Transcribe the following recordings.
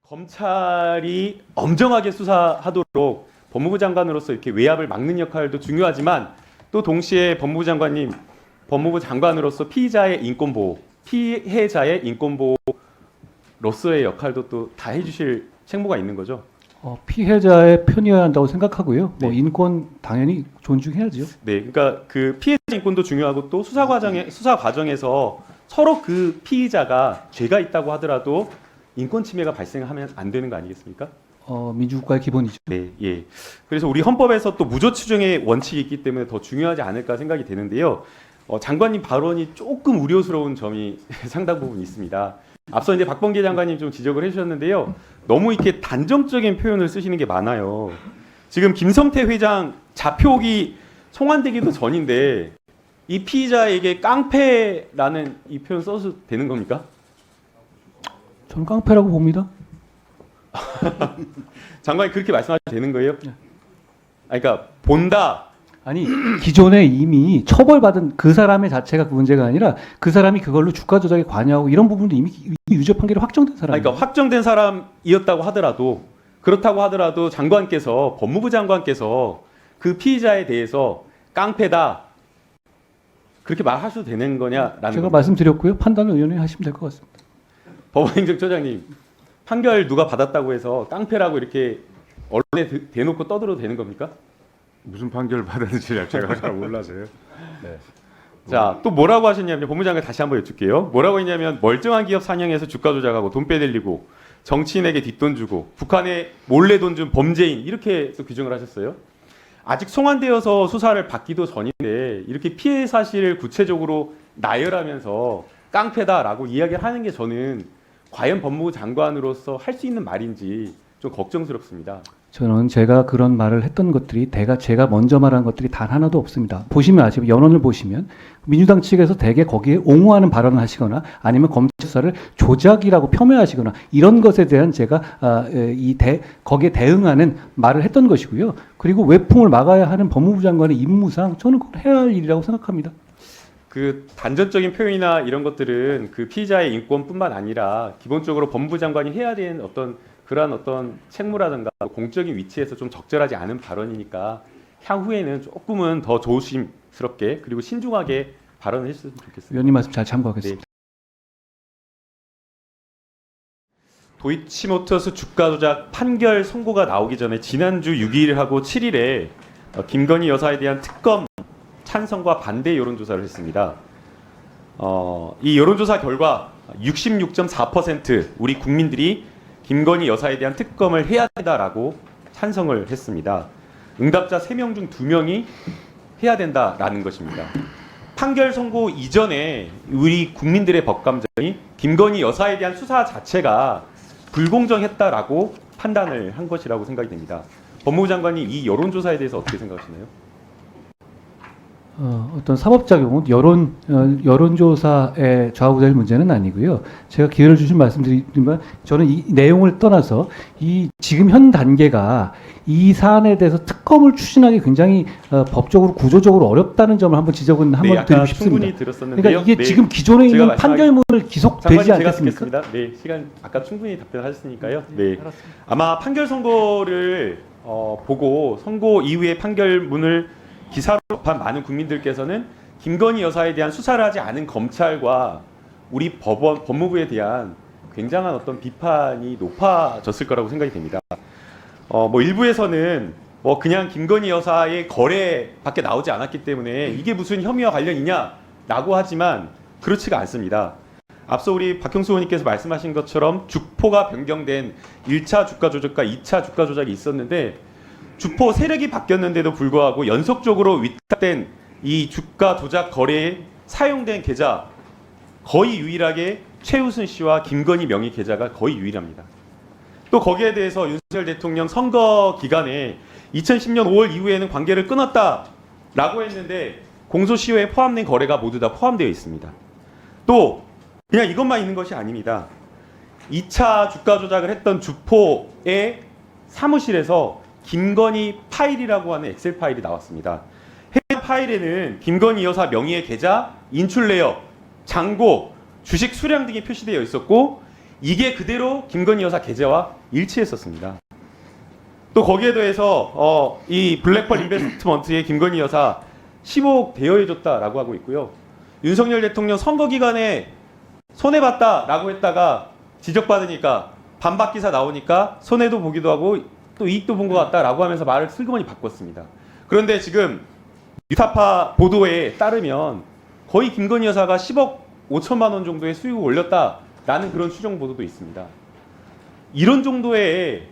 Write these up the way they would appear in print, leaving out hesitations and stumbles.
검찰이 엄정하게 수사하도록 법무부 장관으로서 이렇게 외압을 막는 역할도 중요하지만 또 동시에 법무부 장관님, 법무부 장관으로서 피의자의 인권보호, 피해자의 인권보호로서의 역할도 또 다 해주실 책무가 있는 거죠. 피해자의 편이어야 한다고 생각하고요. 네. 인권 당연히 존중해야죠. 네, 그러니까 그 피해자 인권도 중요하고 또 수사 과정에서 서로 그 피의자가 죄가 있다고 하더라도 인권 침해가 발생하면 안 되는 거 아니겠습니까? 민주국가의 기본이죠. 네, 예. 그래서 우리 헌법에서 또 무조치중의 원칙이 있기 때문에 더 중요하지 않을까 생각이 되는데요. 장관님 발언이 조금 우려스러운 점이 상당 부분 있습니다. 앞서 이제 박범계 장관님 좀 지적을 해주셨는데요. 너무 이렇게 단정적인 표현을 쓰시는 게 많아요. 지금 김성태 회장 자표기 송환되기도 전인데 이 피의자에게 깡패라는 이 표현 써도 되는 겁니까? 저는 깡패라고 봅니다. 장관이 그렇게 말씀하셔도 되는 거예요? 그러니까 본다. 아니 기존에 이미 처벌받은 그 사람의 자체가 그 문제가 아니라 그 사람이 그걸로 주가 조작에 관여하고 이런 부분도 이미 유죄 판결이 확정된 사람이에요. 그러니까 확정된 사람이었다고 하더라도 그렇다고 하더라도 장관께서 법무부 장관께서 그 피의자에 대해서 깡패다 그렇게 말하셔도 되는 거냐라는 제가 겁니다. 말씀드렸고요. 판단은 의원이 하시면 될 것 같습니다. 법원행정처장님 판결 누가 받았다고 해서 깡패라고 이렇게 언론에 대놓고 떠들어도 되는 겁니까? 무슨 판결을 받았는지 제가 잘 몰라서요. 네. 자, 또 뭐라고 하셨냐면 법무장관 다시 한번 여쭐게요. 뭐라고 했냐면 멀쩡한 기업 산영해서 주가 조작하고 돈 빼돌리고 정치인에게 뒷돈 주고 북한에 몰래 돈 준 범죄인 이렇게 또 규정을 하셨어요. 아직 송환되어서 수사를 받기도 전인데 이렇게 피해 사실을 구체적으로 나열하면서 깡패다라고 이야기를 하는 게 저는 과연 법무부 장관으로서 할 수 있는 말인지 좀 걱정스럽습니다. 저는 제가 그런 말을 했던 것들이 제가 먼저 말한 것들이 단 하나도 없습니다. 보시면 아시죠? 연원을 보시면 민주당 측에서 대개 거기에 옹호하는 발언을 하시거나 아니면 검찰 수사를 조작이라고 폄훼하시거나 이런 것에 대한 제가 거기에 대응하는 말을 했던 것이고요. 그리고 외풍을 막아야 하는 법무부 장관의 임무상 저는 그걸 해야 할 일이라고 생각합니다. 그 단전적인 표현이나 이런 것들은 그 피의자의 인권뿐만 아니라 기본적으로 법무부 장관이 해야 되는 그러한 어떤 책무라든가 공적인 위치에서 좀 적절하지 않은 발언이니까 향후에는 조금은 더 조심스럽게 그리고 신중하게 발언을 했으면 좋겠습니다. 위원님 말씀 잘 참고하겠습니다. 네. 도이치모터스 주가 조작 판결 선고가 나오기 전에 지난주 6일하고 7일에 김건희 여사에 대한 특검 찬성과 반대 여론조사를 했습니다. 이 여론조사 결과 66.4% 우리 국민들이 김건희 여사에 대한 특검을 해야 된다라고 찬성을 했습니다. 응답자 3명 중 2명이 해야 된다라는 것입니다. 판결 선고 이전에 우리 국민들의 법감정이 김건희 여사에 대한 수사 자체가 불공정했다라고 판단을 한 것이라고 생각이 됩니다. 법무부 장관님 이 여론조사에 대해서 어떻게 생각하시나요? 어떤 사법작용은 여론조사에 좌우될 문제는 아니고요. 제가 기회를 주신 말씀드리지만 저는 이 내용을 떠나서 이 지금 현 단계가 이 사안에 대해서 특검을 추진하기 굉장히 법적으로 구조적으로 어렵다는 점을 한번 지적은 한번 드리고 싶습니다. 충분히 들었었는데요. 그러니까 이게 네, 지금 기존에 있는 판결문을 기속되지 않겠습니까? 네, 시간 아까 충분히 답변하셨으니까요. 네, 알았습니다. 아마 판결 선고를 보고 선고 이후에 판결문을 기사로 접한 많은 국민들께서는 김건희 여사에 대한 수사를 하지 않은 검찰과 우리 법무부에 대한 굉장한 어떤 비판이 높아졌을 거라고 생각이 됩니다. 일부에서는 그냥 김건희 여사의 거래밖에 나오지 않았기 때문에 이게 무슨 혐의와 관련이냐라고 하지만 그렇지가 않습니다. 앞서 우리 박형수 의원님께서 말씀하신 것처럼 주포가 변경된 1차 주가 조작과 2차 주가 조작이 있었는데 주포 세력이 바뀌었는데도 불구하고 연속적으로 위탁된 이 주가 조작 거래에 사용된 계좌 거의 유일하게 최우순 씨와 김건희 명의 계좌가 거의 유일합니다. 또 거기에 대해서 윤석열 대통령 선거 기간에 2010년 5월 이후에는 관계를 끊었다라고 했는데 공소시효에 포함된 거래가 모두 다 포함되어 있습니다. 또 그냥 이것만 있는 것이 아닙니다. 2차 주가 조작을 했던 주포의 사무실에서 김건희 파일이라고 하는 엑셀 파일이 나왔습니다. 해당 파일에는 김건희 여사 명의의 계좌, 인출 내역, 잔고, 주식 수량 등이 표시되어 있었고 이게 그대로 김건희 여사 계좌와 일치했었습니다. 또 거기에 더해서 이 블랙펄 인베스트먼트에 김건희 여사 15억 대여해줬다라고 하고 있고요. 윤석열 대통령 선거 기간에 손해봤다라고 했다가 지적받으니까 반박 기사 나오니까 손해도 보기도 하고 또 이익도 본 것 같다라고 하면서 말을 슬그머니 바꿨습니다. 그런데 지금 뉴타파 보도에 따르면 거의 김건희 여사가 10억 5천만 원 정도의 수익을 올렸다라는 그런 추정 보도도 있습니다. 이런 정도의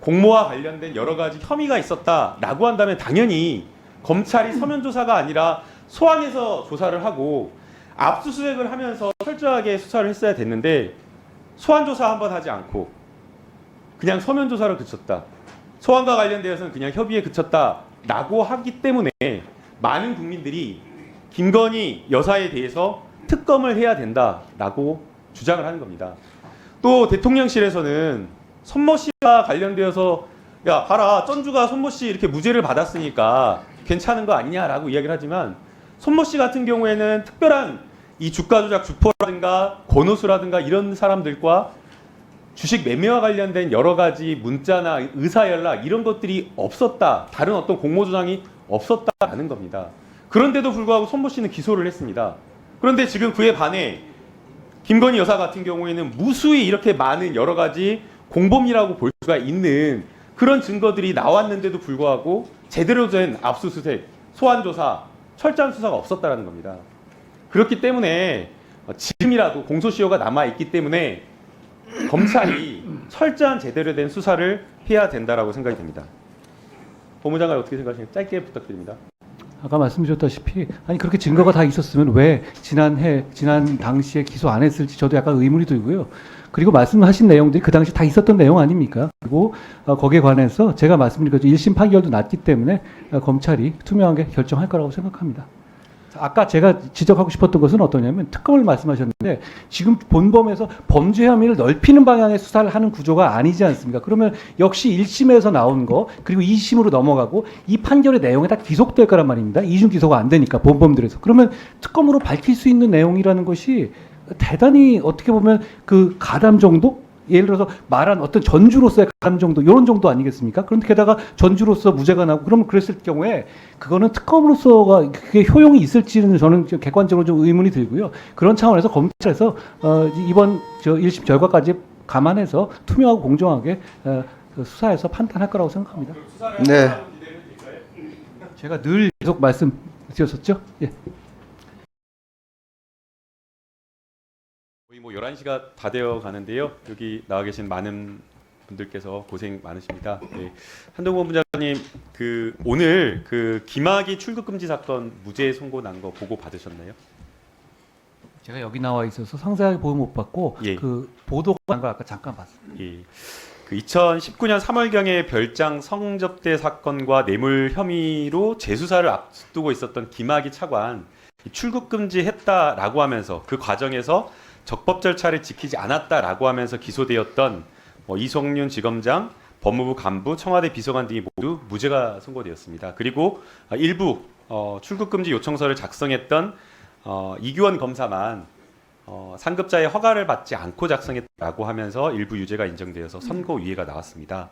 공모와 관련된 여러 가지 혐의가 있었다라고 한다면 당연히 검찰이 서면 조사가 아니라 소환해서 조사를 하고 압수수색을 하면서 철저하게 수사를 했어야 됐는데 소환 조사 한번 하지 않고 그냥 서면 조사를 그쳤다. 소환과 관련되어서는 그냥 협의에 그쳤다라고 하기 때문에 많은 국민들이 김건희 여사에 대해서 특검을 해야 된다라고 주장을 하는 겁니다. 또 대통령실에서는 손모 씨와 관련되어서 야 봐라 전주가 손모 씨 이렇게 무죄를 받았으니까 괜찮은 거 아니냐라고 이야기를 하지만 손모 씨 같은 경우에는 특별한 이 주가 조작 주포라든가 권오수라든가 이런 사람들과 주식 매매와 관련된 여러 가지 문자나 의사 연락 이런 것들이 없었다. 다른 어떤 공모 조장이 없었다라는 겁니다. 그런데도 불구하고 손모 씨는 기소를 했습니다. 그런데 지금 그에 반해 김건희 여사 같은 경우에는 무수히 이렇게 많은 여러 가지 공범이라고 볼 수가 있는 그런 증거들이 나왔는데도 불구하고 제대로 된 압수수색, 소환조사, 철저한 수사가 없었다는 겁니다. 그렇기 때문에 지금이라도 공소시효가 남아있기 때문에 검찰이 철저한 제대로 된 수사를 해야 된다라고 생각이 됩니다. 법무장관 어떻게 생각하시나요? 짧게 부탁드립니다. 아까 말씀드렸다시피 아니 그렇게 증거가 다 있었으면 왜 지난 당시에 기소 안 했을지 저도 약간 의문이 들고요. 그리고 말씀하신 내용들이 그 당시 다 있었던 내용 아닙니까? 그리고 거기에 관해서 제가 말씀드린 것처럼 1심 판결도 났기 때문에 검찰이 투명하게 결정할 거라고 생각합니다. 아까 제가 지적하고 싶었던 것은 어떠냐면 특검을 말씀하셨는데 지금 본범에서 범죄 혐의를 넓히는 방향의 수사를 하는 구조가 아니지 않습니까? 그러면 역시 1심에서 나온 거 그리고 2심으로 넘어가고 이 판결의 내용에 다 기속될 거란 말입니다. 이중 기소가 안 되니까 본범들에서. 그러면 특검으로 밝힐 수 있는 내용이라는 것이 대단히 어떻게 보면 그 가담 정도? 예를 들어서 말한 어떤 전주로서의 가담 정도 이런 정도 아니겠습니까? 그런데 게다가 전주로서 무죄가 나고 그러면 그랬을 경우에 그거는 특검으로서가 그게 효용이 있을지는 저는 객관적으로 좀 의문이 들고요. 그런 차원에서 검찰에서 이번 1심 결과까지 감안해서 투명하고 공정하게 수사해서 판단할 거라고 생각합니다. 네. 제가 늘 계속 말씀드렸었죠. 예. 거의 뭐 11시가 다 되어 가는데요. 여기 나와 계신 많은 분들께서 고생 많으십니다. 네. 한동훈 본부장님, 오늘 김학의 출국 금지 사건 무죄 선고 난 거 보고 받으셨나요? 제가 여기 나와 있어서 상세하게 보고 못 받고 예. 그 보도가 난 걸 아까 잠깐 봤습니다. 예. 2019년 3월경에 별장 성접대 사건과 뇌물 혐의로 재수사를 앞두고 있었던 김학의 차관 출국 금지했다라고 하면서 그 과정에서 적법 절차를 지키지 않았다라고 하면서 기소되었던 이성윤 지검장, 법무부 간부, 청와대 비서관 등이 모두 무죄가 선고되었습니다. 그리고 일부 출국 금지 요청서를 작성했던 이규원 검사만 상급자의 허가를 받지 않고 작성했다고 하면서 일부 유죄가 인정되어서 선고유예가 나왔습니다.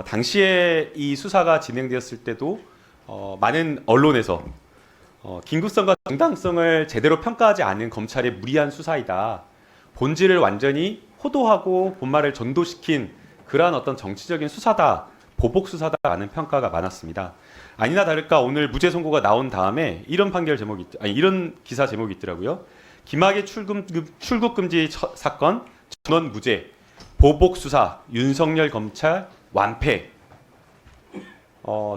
당시에 이 수사가 진행되었을 때도 많은 언론에서 긴급성과 정당성을 제대로 평가하지 않은 검찰의 무리한 수사이다. 본질을 완전히 호도하고 본말을 전도시킨 그러한 어떤 정치적인 수사다. 보복 수사다라는 평가가 많았습니다. 아니나 다를까 오늘 무죄 선고가 나온 다음에 이런 이런 기사 제목이 있더라고요. 김학의 출국 금지 사건 전원 무죄, 보복 수사, 윤석열 검찰 완패.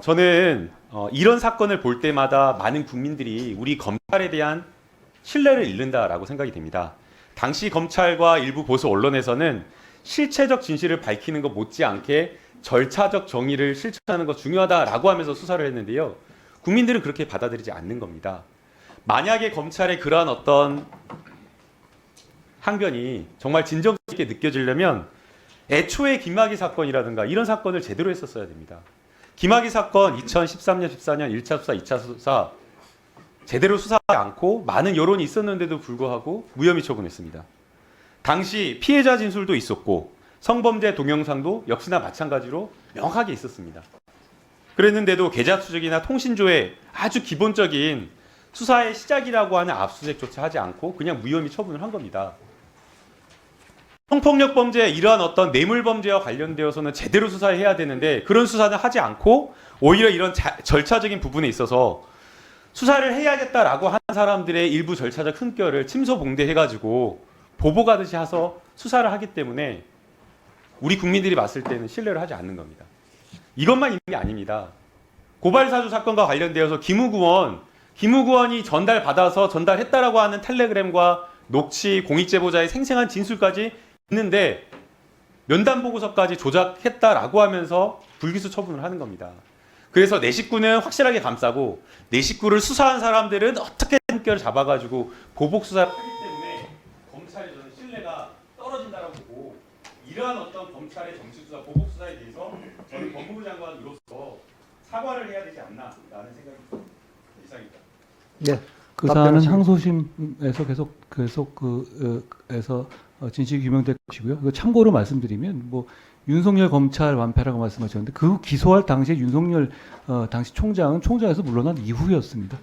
저는 이런 사건을 볼 때마다 많은 국민들이 우리 검찰에 대한 신뢰를 잃는다라고 생각이 됩니다. 당시 검찰과 일부 보수 언론에서는 실체적 진실을 밝히는 것 못지않게 절차적 정의를 실천하는 것 중요하다라고 하면서 수사를 했는데요. 국민들은 그렇게 받아들이지 않는 겁니다. 만약에 검찰의 그러한 어떤 항변이 정말 진정성 있게 느껴지려면 애초에 김학의 사건이라든가 이런 사건을 제대로 했었어야 됩니다. 김학의 사건 2013년, 14년 1차 수사, 2차 수사 제대로 수사하지 않고 많은 여론이 있었는데도 불구하고 무혐의 처분했습니다. 당시 피해자 진술도 있었고 성범죄 동영상도 역시나 마찬가지로 명확하게 있었습니다. 그랬는데도 계좌 추적이나 통신조회 아주 기본적인 수사의 시작이라고 하는 압수수색조차 하지 않고 그냥 무혐의 처분을 한 겁니다. 성폭력 범죄 이러한 어떤 뇌물 범죄와 관련되어서는 제대로 수사해야 되는데 그런 수사는 하지 않고 오히려 이런 절차적인 부분에 있어서 수사를 해야겠다라고 하는 사람들의 일부 절차적 흠결을 침소봉대해가지고 보복하듯이 해서 수사를 하기 때문에 우리 국민들이 봤을 때는 신뢰를 하지 않는 겁니다. 이것만 있는 게 아닙니다. 고발사주 사건과 관련되어서 김우구원이 전달받아서 전달했다라고 하는 텔레그램과 녹취, 공익제보자의 생생한 진술까지 있는데 면담 보고서까지 조작했다라고 하면서 불기소 처분을 하는 겁니다. 그래서 내 식구는 확실하게 감싸고 내 식구를 수사한 사람들은 어떻게 흠결을 잡아가지고 보복 수사를 하기 때문에 검찰에 저는 신뢰가 떨어진다라고 보고 이러한 어떤 검찰의 정치수사, 보복 수사에 대해서 저는 법무부 장관으로서 사과를 해야 되지 않나라는 생각이 듭니다. 이상입니다. 네. 그 사안은 항소심에서 계속 에서 진실이 규명될 것이고요. 그 참고로 말씀드리면 뭐 윤석열 검찰 완패라고 말씀하셨는데 그 기소할 당시에 윤석열 당시 총장은 총장에서 물러난 이후였습니다.